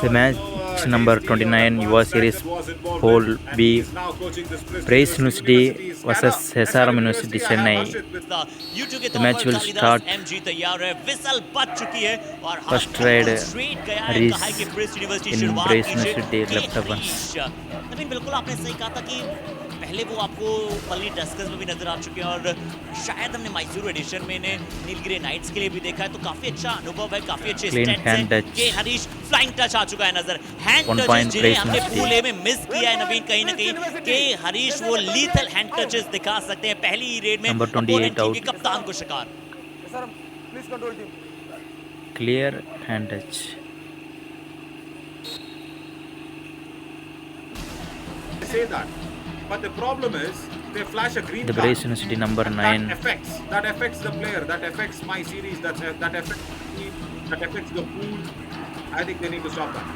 The match number 29 UA Series Pool B, Praise University versus SRM University Chennai. The match will start. First ride Harish in Praise University left offense. नवीन बिल्कुल आपने सही कहा था कि पहले वो आपको पल्ली डस्कर्स में भी नजर आ चुके हैं और शायद हमने मैसूर एडिशन में इन्हें नीलगिरी नाइट्स के लिए भी देखा है, तो काफी अच्छा अनुभव है, काफी अच्छे स्टैट्स हैं। के हरीश फ्लाइंग टच आ चुका है नजर, हैंड टचेस जिन्हें हमने पूल ए में मिस किया है नवीन कहीं ना कहीं, के हरीश वो लीथल हैंड टचेस दिखा सकते हैं पहली ही रेड में अपोनेंट टीम के कप्तान को शिकार। Clear hand touch. Say that, but the problem is they flash a green The card. Praise University number 9. That affects the player, that affects my series, that affects the team, that affects the pool. I think they need to stop that.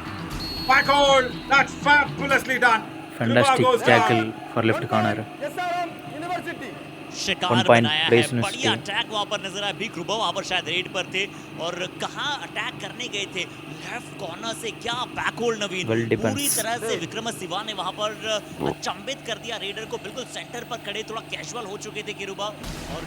Back hold, that's fabulously done. Fantastic tackle for left corner. शिकार बनाया है, बढ़िया attack वहां पर नजर आया। भी ग्रुबा वहां पर शायद रेड पर थे और कहां अटैक करने गए थे, लेफ्ट कॉर्नर से क्या बैक होल्ड नवीन, पूरी तरह से विक्रम शिवा ने वहां पर अचंभित कर दिया रेडर को, बिल्कुल सेंटर पर खड़े, थोड़ा कैजुअल हो चुके थे किरुबा और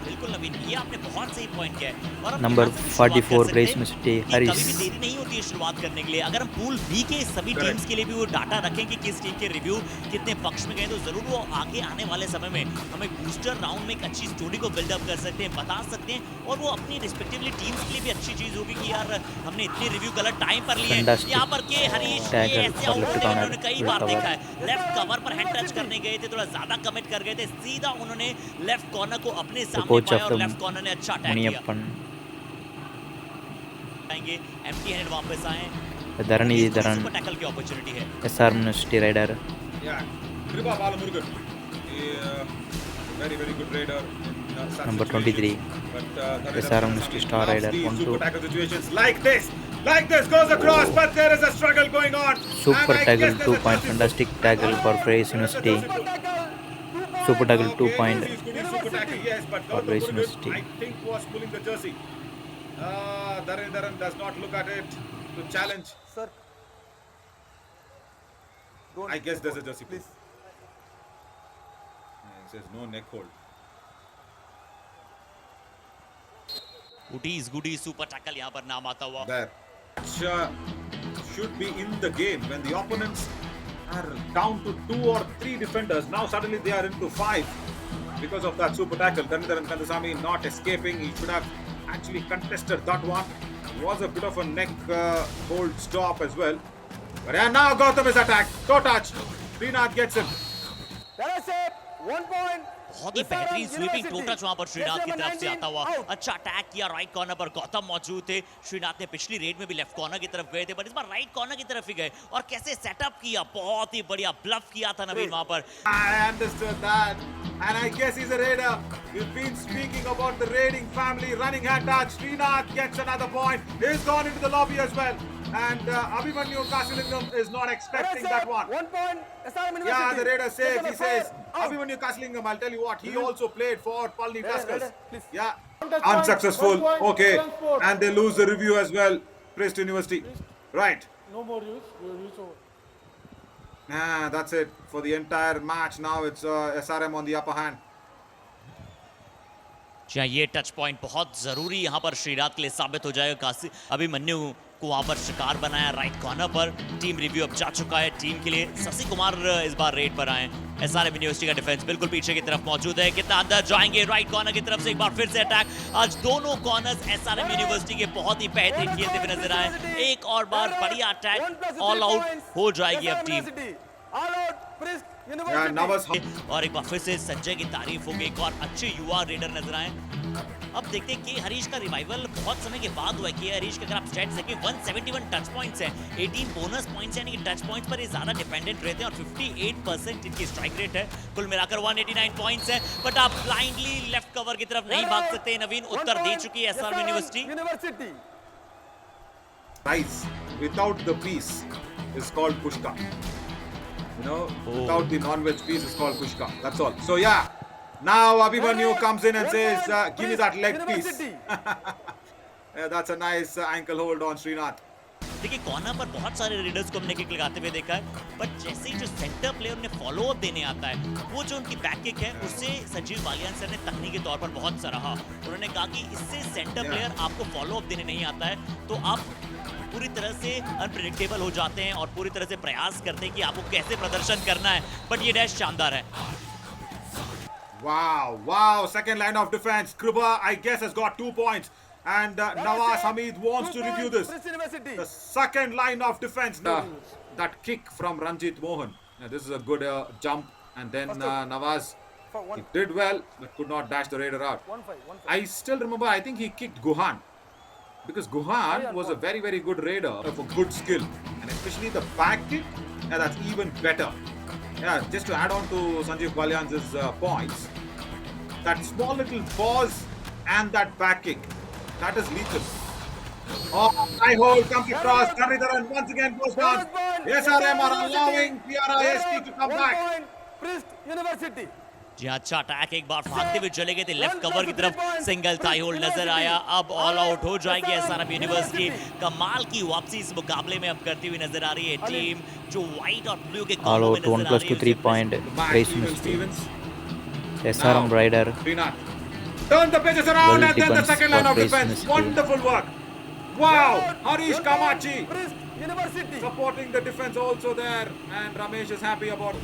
बिल्कुल नवीन ये आपने बहुत सही पॉइंट किया है। और नंबर 44 प्रेस यूनिवर्सिटी हरीश, कभी भी देरी नहीं होती है शुरुआत करने के लिए। अगर हम पूल बी के सभी टीम्स के लिए भी वो डाटा रखें कि किस टीम के रिव्यू कितने पक्ष में गए, तो जरूर वो आगे आने वाले समय में हमें बूस्टर राउंड में एक अच्छी स्टोरी को बिल्डअप कर सकते हैं, बता सकते हैं, और वो अपनी रिस्पेक्टिवली टीम्स के लिए भी अच्छी चीज होगी कि यार हमने इतने रिव्यू गलत टाइम पर लिए। यहाँ पर के हरीश ऐसे आउट उन्होंने कई बार देखा है, लेफ्ट कवर पर हैंड टच करने गए थे, थोड़ा ज्यादा कमिट कर गए थे, सीधा उन्होंने लेफ्ट कॉर्नर को अपने सामने पाया और लेफ्ट कॉर्नर ने अच्छा अटैक किया। आएंगे एम्प्टी हैंड वापस आए, धरनी धरन टैकल की अपॉर्चुनिटी है। SR university rider, Kripa Balamurugan, very very good raider. Number 23. SR University star rider. Tackle situations like this goes across, but there is a struggle going on. Super tackle 2 point, fantastic tackle for Praise University. Super tackle 2 point for Praise University. I think was pulling the jersey. Dharan does not look at it to challenge. Sir, I guess there's a jersey, please. It says no neck hold. Goodies super tackle यहाँ पर नाम आता हुआ। There. Should be in the game when the opponents are down to 2 or 3 defenders. Now suddenly they are into 5 because of that super tackle. Dhanidharan Kandasamy not escaping. He should have actually contested that one. It was a bit of a neck hold stop as well. But yeah, now Gautam is attacked. Toe touch. Srinath gets him. that is it. 1 point. बहुत ही बेहतरीन sweeping to touch वहां पर श्रीनाथ की तरफ से आता हुआ, अच्छा अटैक किया। राइट कॉर्नर पर गौतम मौजूद थे, श्रीनाथ ने पिछली रेड में भी लेफ्ट कॉर्नर की तरफ गए थे, पर इस बार राइट कॉर्नर की तरफ ही गए और कैसे सेटअप किया, बहुत ही बढ़िया ब्लफ किया था नवीन वहां पर। I understood that, and I guess he's a raider. We've been speaking about the raiding family, running hand touch. Srinath gets another point. He's gone into the lobby as well, and Abhimanyu Kasilingam is not expecting that one. 1 point. SRM University. Yeah, the raider saves. He says, Out. Abhimanyu Kasilingam, I'll tell you what, he also played for Palni Tuskers. Please. Yeah, Touch point, unsuccessful. 1 point, Okay, transport. and they lose the review as well. Praise to University. Right. No more use. Use over. Nah, that's it for the entire match. Now it's SRM on the upper hand. ये touch point बहुत जरूरी यहाँ पर श्रीनाथ के लिए साबित हो जाएगा। अभिमन्यु को वहां पर शिकार बनाया राइट कॉर्नर पर। टीम रिव्यू अब जा चुका है टीम के लिए। शशि कुमार इस बार रेड पर आए। एसआरएम यूनिवर्सिटी का डिफेंस बिल्कुल पीछे की तरफ मौजूद है, कितना अंदर जाएंगे राइट कॉर्नर की तरफ से, एक बार फिर से अटैक। आज दोनों कॉर्नर्स एसआरएम यूनिवर्सिटी के बहुत ही बेहतरीन खेलते हुए नजर आए। एक और बार बढ़िया अटैक, ऑल आउट हो जाएगी अब team. All out. Frisk Yeah, University. Navas. और एक बार फिर से संजय की तारीफ हो गई, एक और अच्छे युवा रेडर नजर आए। अब देखते हैं कि हरीश का रिवाइवल बहुत समय के बाद हुआ है। कि हरीश के अगर आप स्टैट्स देखें 171 टच पॉइंट्स हैं, 18 बोनस पॉइंट्स हैं, यानी कि टच पॉइंट्स पर ये ज्यादा डिपेंडेंट रहते हैं और 58% इनकी स्ट्राइक रेट है। कुल मिलाकर 189 पॉइंट्स हैं, बट आप ब्लाइंडली लेफ्ट कवर की तरफ नहीं भाग सकते। नवीन उत्तर दे चुकी है SRM university. Rice without the piece is called pushka. You know, without the non-veg piece is called pushka. That's all. So yeah, now Abhimanyu comes in and says, "Give me that leg piece." Yeah, that's a nice ankle hold on Srinath. देखिए corner पर बहुत सारे readers को हमने kick लगाते हुए देखा है, पर जैसे ही जो सेंटर प्लेयर ने फॉलो अप देने आता है, वो जो उनकी बैक किक है उससे संजीव बालियान सर ने तकनीकी तौर पर बहुत सराहा। उन्होंने कहा कि इससे सेंटर प्लेयर आपको फॉलो अप देने नहीं आता है तो आप पूरी तरह से अनप्रेडिक्टेबल हो जाते हैं और पूरी तरह से प्रयास करते हैं कि आपको कैसे प्रदर्शन करना है, बट ये डैश शानदार है। Wow, second line of defense. Kruba, I guess, has got 2 points. And Nawaz Hamid wants to review this. Prince University. The second line of defense. That kick from Ranjit Mohan. Now, this is a good jump. And then Nawaz, he did well, but could not dash the raider out. 1-5. I still remember, I think he kicked Guhan. Because Guhan was a very, very good raider of a good skill. And especially the back kick, that's even better. Yeah, just to add on to Sanjeev Balyan's points, that small little pause and that back kick, that is lethal. Oh, high hold comes across. Karidharan once again goes down. SRM are allowing PRIST to come 1 back. point. Prince University. जी अच्छा attack एक बार भागते हुए चले गए थे left cover की तरफ, single Thai hold नजर आया। अब ऑल आउट हो जाएगी एसआरएम यूनिवर्सिटी। कमाल की वापसी इस मुकाबले में अब करती हुई नजर आ रही है टीम जो व्हाइट और ब्लू के All कॉम्बो में out 1 नजर आ plus रही 2 है। 3 point. Back Praise Steven University. Stevens. SRM Rider. Srinath. Turn the pages around Well and then the defense second line for of Praise defense. University. Wonderful work. Wow, Harish 1 point. Kamachi. Prince University. Supporting the defense also there, and Ramesh is happy about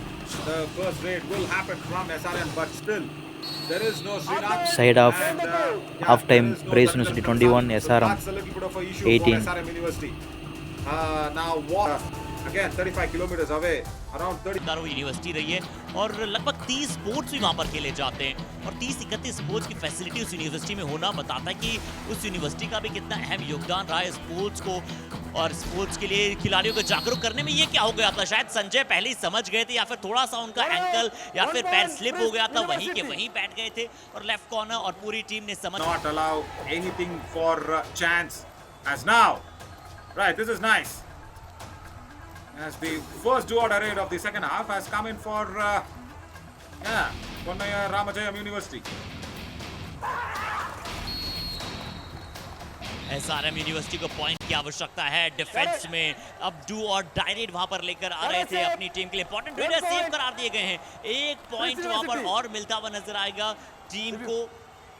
the first raid will happen from SRM, but still there is no Srinath. Side off. And, Half time, there is no Praise Dhananjay University Prasad. 21, So SRM that's a little bit of a issue 18. for SRM University. Now what? Again 35 kilometers away, around 30. वो university रही है और लगभग 30 sports भी वहाँ पर खेले जाते हैं और 30-31 स्पोर्ट्स की फैसिलिटी उस यूनिवर्सिटी में होना बताता है कि उस यूनिवर्सिटी का भी कितना अहम योगदान रहा है स्पोर्ट्स को और स्पोर्ट्स के लिए खिलाड़ियों को जागरूक करने में। ये क्या हो गया था, शायद संजय पहले ही समझ गए थे या फिर थोड़ा सा उनका एंकल या फिर पैर स्लिप हो गया था, वहीं के वहीं बैठ गए थे और लेफ्ट कॉर्नर और पूरी टीम ने समझ Not allow anything for chance as now. Right, this is nice. As the first duo raid of the second half has come in for Ponnaya Ramajayam University. SRM university को point की आवश्यकता है defence में। अब do और direct वहां पर लेकर आ रहे थे अपनी टीम के लिए। इंपॉर्टेंट रेडर सेव करार दिए गए हैं, एक पॉइंट वहां पर और मिलता हुआ नजर आएगा टीम को।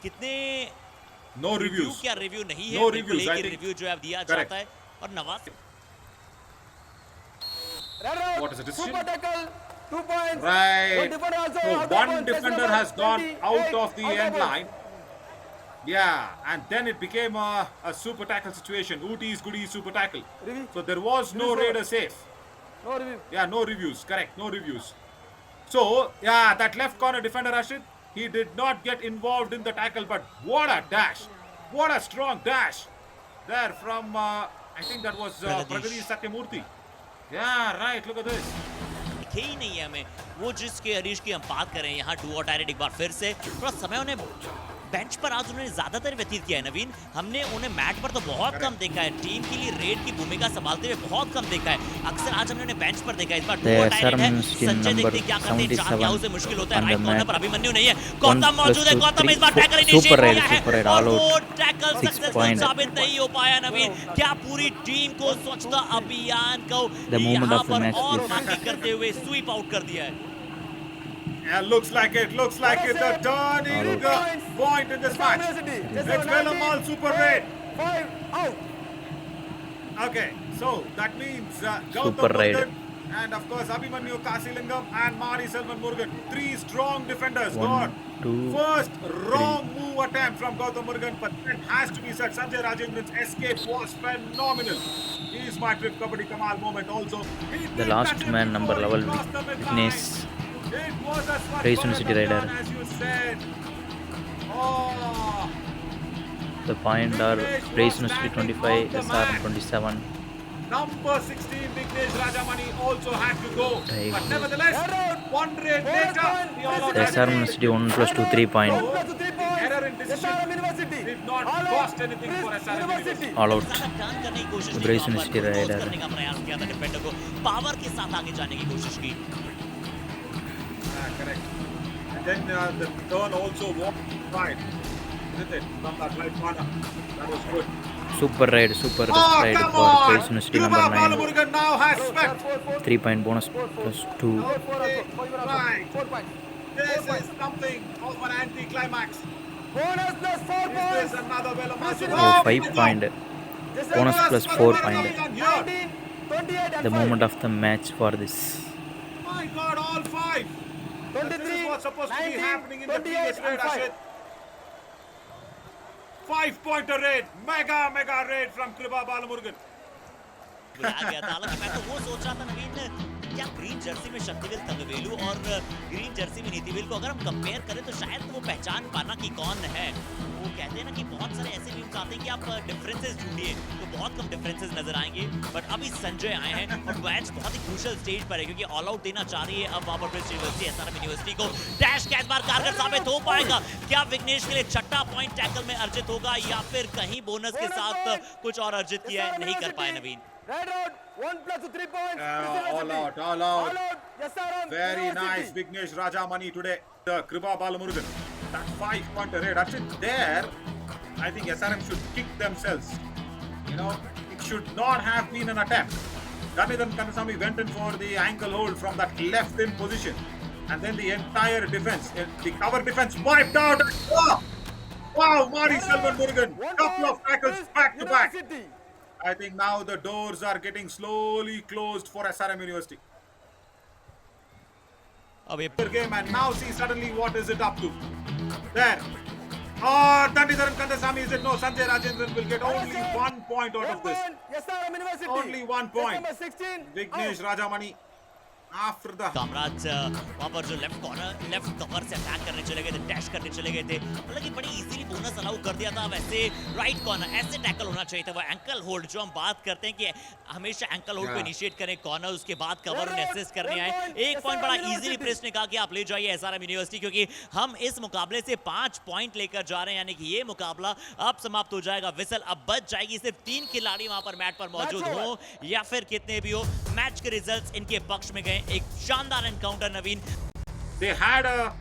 कितने No reviews. क्या रिव्यू नहीं है, No बिल्कुल reviews, एक I ही think. रिव्यू जो है अब दिया Correct. जाता है और Nawaz Red out. What is the decision? Super tackle. 2 points. Right. One defender also So out of one bounds. defender That's has gone 28 out of the out of end bounds. line. Yeah, and then it became a super tackle situation. Ooties, goodies, super tackle. Review. So there was no Review. raider safe. No review. Yeah, no reviews. Correct, no reviews. So, yeah, that left corner defender, Rashid, he did not get involved in the tackle, but what a dash. What a strong dash. There from, I think that was Pragati Satyamurthy. Yeah, right, look at this. दिखे ही नहीं है हमें वो जिसके हरीश की हम बात करें। यहाँ डू और डायरेक्ट एक बार फिर से थोड़ा समय उन्हें बेंच पर आज उन्होंने ज्यादातर व्यतीत किया है। नवीन, हमने उन्हें मैट पर तो बहुत कम देखा है, टीम के लिए रेड की भूमिका संभालते हुए बहुत कम देखा है। अक्सर आज हमने उन्हें बेंच पर देखा है, इस बार डू और डायरेक्ट है। संजय देखते क्या करते हैं, चांद याहू से मुश्किल होता है। राइट कॉर्नर पर अभिमन्यु नहीं है, गौतम मौजूद है। गौतम इस बार टैकल इनिशिएट किया है और वो टैकल सक्सेसफुल साबित नहीं हो पाया। नवीन, क्या पूरी टीम को स्वच्छता अभियान को यहाँ पर और आगे करते हुए स्वीप आउट कर दिया है। Yeah, looks like it. The turning point in this match. It's Vellamal Super Raid. 5 out. Okay, so that means Super Gautam Raid. Murugan and of course Abhimanyu Kasilingam and Mari Selvan Murugan. 3 strong defenders. 1, Got 2, first wrong move attempt from Gautam Murugan, but it has to be said Sanjay Rajendran's escape was phenomenal. He is my trip Kabaddi Kamal moment also. He The did last touch him man number before he level crossed the midline. witness It was a swat Praise for University Ramadan, Raider. as you said. Oh, The point are Praise University 25, SRM 27. number 16 Vignesh Rajamani also had to go, Right. but nevertheless, one raid later, the all-out The SRM University 1 plus 2 3 point. 1 plus 3 points. error in decision SRM University. did not All out. cost anything for Prince SRM University. All out. ज्यादा turn करने की कोशिश की, Brace वहाँ पर University close Raider. करने का प्रयास किया था डिफेंडर को, पावर के साथ आगे जाने की कोशिश की। correct. And then the turn also walked right, isn't it? From that right corner. That was good. Super ride, super Oh, ride come for on! Praise University number Krupa 9. Balamurgan now has swept. 3-point bonus plus 2. Right. 4 points. This is something of an anti-climax. Bonus plus 4 Is points. this another Velamazin? Oh, Oh, 5 my point. God. Just Bonus like plus Plus 4 what point. have we done here? 19, 28 and The 5. moment of the match for this. My God, all five. This 23, is what's supposed to be 19, happening in the 28 previous raid, and 5. Ashit. 5-pointer raid. Mega raid from Krupa Balamurgan. बुलाया गया था। हालांकि मैं तो वो सोच रहा था नवीन, क्या ग्रीन जर्सी में शक्तिवेल तंगवेलू और ग्रीन जर्सी में नीतिवेल को अगर हम कंपेयर करें तो शायद वो पहचान पाना कि कौन है। वो कहते हैं ना कि बहुत सारे ऐसे मीम्स आते हैं कि आप डिफरेंसेस ढूंढिए तो बहुत कम डिफरेंसेस नजर आएंगे, बट अभी संजय आए हैं और मैच बहुत ही क्रूशियल स्टेज पर है क्योंकि ऑल आउट देना चाह रही है अब वहां पर यूनिवर्सिटी एसआरएम यूनिवर्सिटी को। डैश कैच बार कारगर साबित हो पाएगा क्या? विघ्नेश के लिए छठा पॉइंट टैकल में अर्जित होगा या फिर कहीं बोनस के साथ कुछ और अर्जित किया है, नहीं कर पाए नवीन। Red road, 1 plus 3 points. All out. All out. SRM Very University. nice, Vignesh Rajamani today. The Krupa Balamurgan. That 5-pointer raid. Actually, there, I think SRM should kick themselves. You know, it should not have been an attempt. Ganidhan Kanasamy went in for the ankle hold from that left in position. And then the entire defense, the cover defense wiped out. Oh! Wow, Mari Selvan Murugan. One Couple of point tackles is back to back. University. I think now the doors are getting slowly closed for SRM University. अब ये Game and now see suddenly what is it up to? There. Oh, Tandidharan Kandasamy is it? No, Sanjay Rajendran will get only 1 point out of this. SRM University. Only 1 Just point. Number 16. Vignesh Rajamani after the Kamaraj वहां पर जो left corner left cover से attack करने चले गए थे, dash करने चले गए थे, मतलब कि बड़ी इजीली बोनस अलाउ कर दिया था। वैसे राइट कॉर्नर ऐसे टैकल होना चाहिए था। वो एंकल होल्ड जो हम बात करते हैं कि हमेशा एंकल होल्ड को इनिशिएट करें कॉर्नर, उसके बाद कवर उन्हें असिस्ट करने आए। एक पॉइंट बड़ा इजीली प्रेस ने कहा कि आप ले जाइए एसआरएम यूनिवर्सिटी क्योंकि हम इस मुकाबले से 5 पॉइंट लेकर जा रहे हैं, यानी कि ये मुकाबला अब समाप्त हो जाएगा। विसल अब बच जाएगी, सिर्फ 3 खिलाड़ी वहां पर मैट पर मौजूद हो या फिर कितने भी हो। मैच के रिजल्ट्स इनके पक्ष में गए। एक शानदार encounter Naveen. they had a